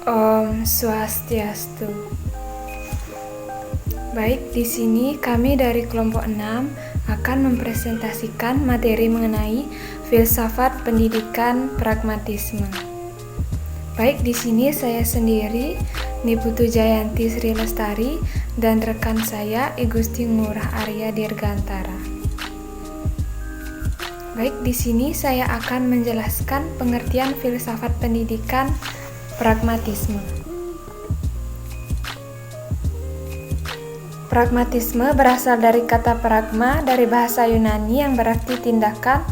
Om Swastiastu. Baik, di sini kami dari kelompok 6 akan mempresentasikan materi mengenai filsafat pendidikan pragmatisme. Baik, di sini saya sendiri, Niputu Jayanti Sri Lestari, dan rekan saya Igusti Ngurah Arya Dirgantara. Baik, di sini saya akan menjelaskan pengertian filsafat pendidikan pragmatisme. Pragmatisme berasal dari kata pragma dari bahasa Yunani yang berarti tindakan,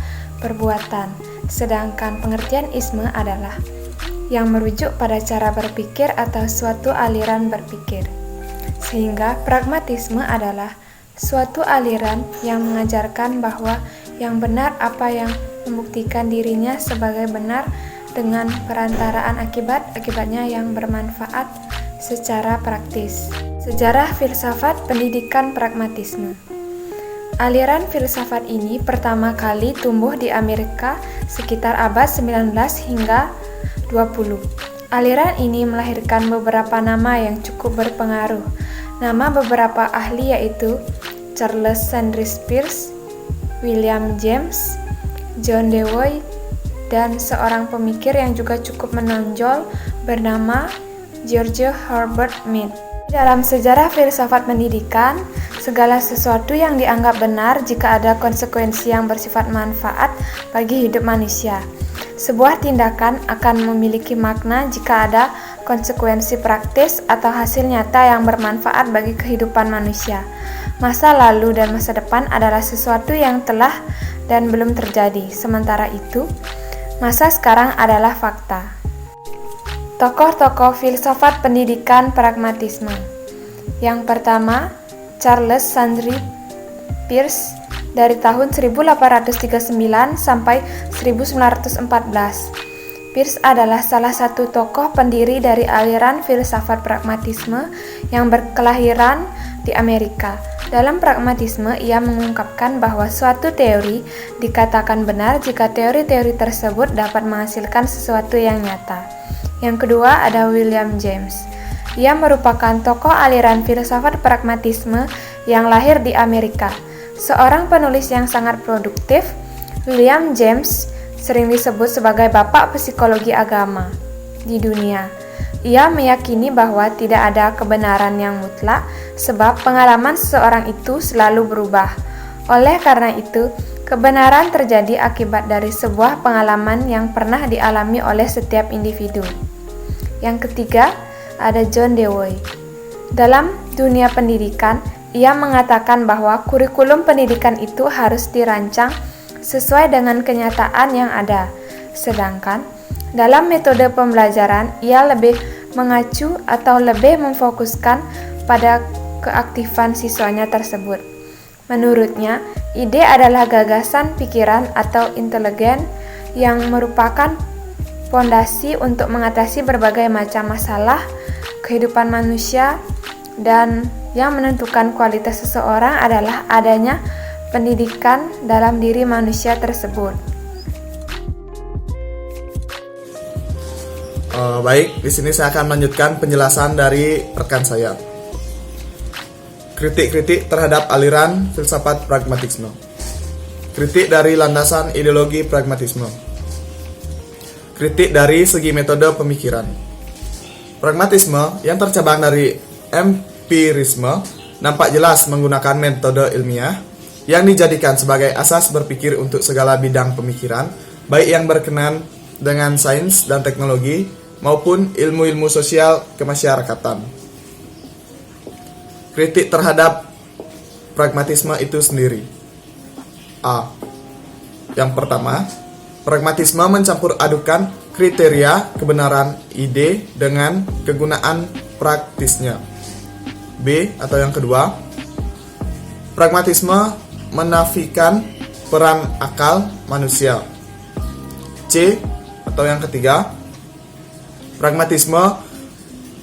perbuatan, sedangkan pengertian isme adalah yang merujuk pada cara berpikir atau suatu aliran berpikir. Sehingga pragmatisme adalah suatu aliran yang mengajarkan bahwa yang benar apa yang membuktikan dirinya sebagai benar dengan perantaraan akibatnya yang bermanfaat secara praktis. Sejarah filsafat pendidikan pragmatisme. Aliran filsafat ini pertama kali tumbuh di Amerika sekitar abad 19 hingga 20. Aliran ini melahirkan beberapa nama yang cukup berpengaruh. Nama beberapa ahli yaitu Charles Sanders Peirce, William James, John Dewey, dan seorang pemikir yang juga cukup menonjol bernama George Herbert Mead. Dalam sejarah filsafat pendidikan, segala sesuatu yang dianggap benar jika ada konsekuensi yang bersifat manfaat bagi hidup manusia. Sebuah tindakan akan memiliki makna jika ada konsekuensi praktis atau hasil nyata yang bermanfaat bagi kehidupan manusia. Masa lalu dan masa depan adalah sesuatu yang telah dan belum terjadi. Sementara itu, masa sekarang adalah fakta. Tokoh-tokoh filsafat pendidikan pragmatisme. Yang pertama, Charles Sanders Peirce dari tahun 1839 sampai 1914. Peirce adalah salah satu tokoh pendiri dari aliran filsafat pragmatisme yang berkelahiran di Amerika. Dalam pragmatisme, ia mengungkapkan bahwa suatu teori dikatakan benar jika teori-teori tersebut dapat menghasilkan sesuatu yang nyata. Yang kedua ada William James. Ia merupakan tokoh aliran filsafat pragmatisme yang lahir di Amerika. Seorang penulis yang sangat produktif, William James sering disebut sebagai bapak psikologi agama di dunia. Ia meyakini bahwa tidak ada kebenaran yang mutlak sebab pengalaman seseorang itu selalu berubah. Oleh karena itu, kebenaran terjadi akibat dari sebuah pengalaman yang pernah dialami oleh setiap individu. Yang ketiga, ada John Dewey. Dalam dunia pendidikan, ia mengatakan bahwa kurikulum pendidikan itu harus dirancang sesuai dengan kenyataan yang ada. Sedangkan, dalam metode pembelajaran, ia lebih mengacu atau lebih memfokuskan pada keaktifan siswanya tersebut. Menurutnya, ide adalah gagasan pikiran atau intelijen yang merupakan fondasi untuk mengatasi berbagai macam masalah kehidupan manusia, dan yang menentukan kualitas seseorang adalah adanya pendidikan dalam diri manusia tersebut. Baik, di sini saya akan melanjutkan penjelasan dari rekan saya. Kritik-kritik terhadap aliran filsafat pragmatisme. Kritik dari landasan ideologi pragmatisme. Kritik dari segi metode pemikiran. Pragmatisme yang tercabang dari empirisme nampak jelas menggunakan metode ilmiah yang dijadikan sebagai asas berpikir untuk segala bidang pemikiran, baik yang berkenaan dengan sains dan teknologi maupun ilmu-ilmu sosial kemasyarakatan. Kritik terhadap pragmatisme itu sendiri. A. Yang pertama, pragmatisme mencampur adukan kriteria kebenaran ide dengan kegunaan praktisnya. B. Atau yang kedua, pragmatisme menafikan peran akal manusia. C. Atau yang ketiga, pragmatisme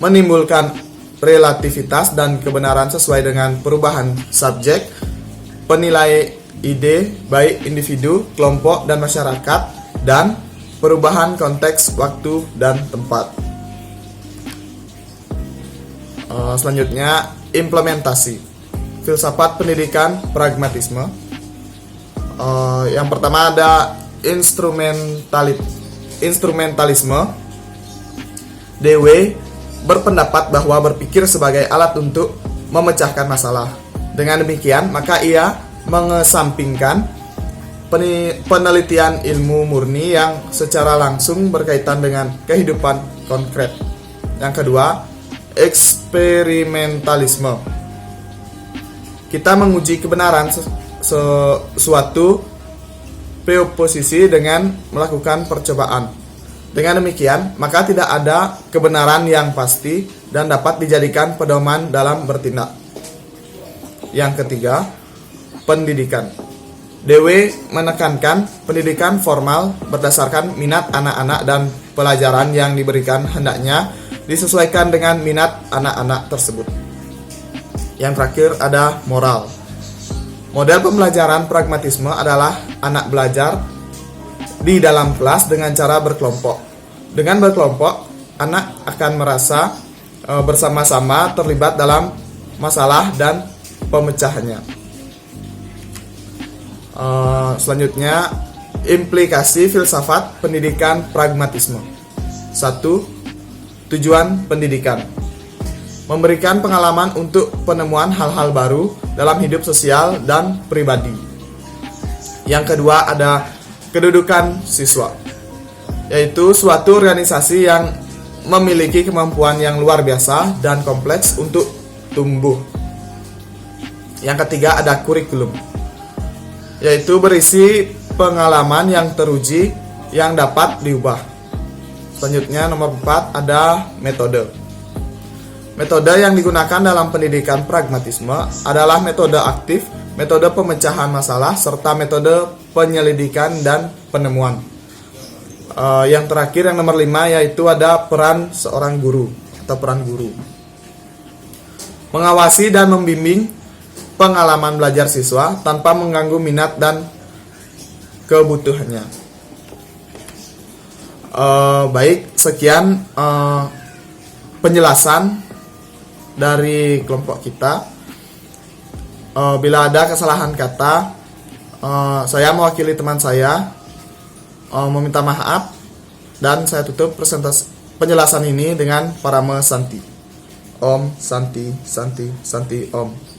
menimbulkan relativitas dan kebenaran sesuai dengan perubahan subjek, penilai ide baik individu, kelompok, dan masyarakat, dan perubahan konteks, waktu, dan tempat. Selanjutnya, implementasi filsafat pendidikan pragmatisme. Yang pertama ada instrumentalisme. DW berpendapat bahwa berpikir sebagai alat untuk memecahkan masalah. Dengan demikian, maka ia mengesampingkan penelitian ilmu murni yang secara langsung berkaitan dengan kehidupan konkret. Yang kedua, eksperimentalisme. Kita menguji kebenaran suatu preoposisi dengan melakukan percobaan. Dengan demikian, maka tidak ada kebenaran yang pasti dan dapat dijadikan pedoman dalam bertindak. Yang ketiga, pendidikan. DW menekankan pendidikan formal berdasarkan minat anak-anak dan pelajaran yang diberikan hendaknya disesuaikan dengan minat anak-anak tersebut. Yang terakhir ada moral. Model pembelajaran pragmatisme adalah anak belajar di dalam kelas dengan cara berkelompok. Dengan berkelompok, anak akan merasa bersama-sama terlibat dalam masalah dan pemecahannya. Selanjutnya, implikasi filsafat pendidikan pragmatisme. 1. Tujuan pendidikan: memberikan pengalaman untuk penemuan hal-hal baru dalam hidup sosial dan pribadi. Yang kedua ada kedudukan siswa, yaitu suatu organisasi yang memiliki kemampuan yang luar biasa dan kompleks untuk tumbuh. Yang ketiga ada kurikulum, yaitu berisi pengalaman yang teruji yang dapat diubah. Selanjutnya nomor 4 ada metode. Metode yang digunakan dalam pendidikan pragmatisme adalah metode aktif, metode pemecahan masalah, serta metode penyelidikan dan penemuan. Yang terakhir yang nomor 5 yaitu ada peran seorang guru atau peran guru. Mengawasi dan membimbing pengalaman belajar siswa tanpa mengganggu minat dan kebutuhannya. Baik, sekian penjelasan dari kelompok kita. Bila ada kesalahan kata, saya mewakili teman saya meminta maaf, dan saya tutup penjelasan ini dengan parame santi. Om Santi Santi Santi Om.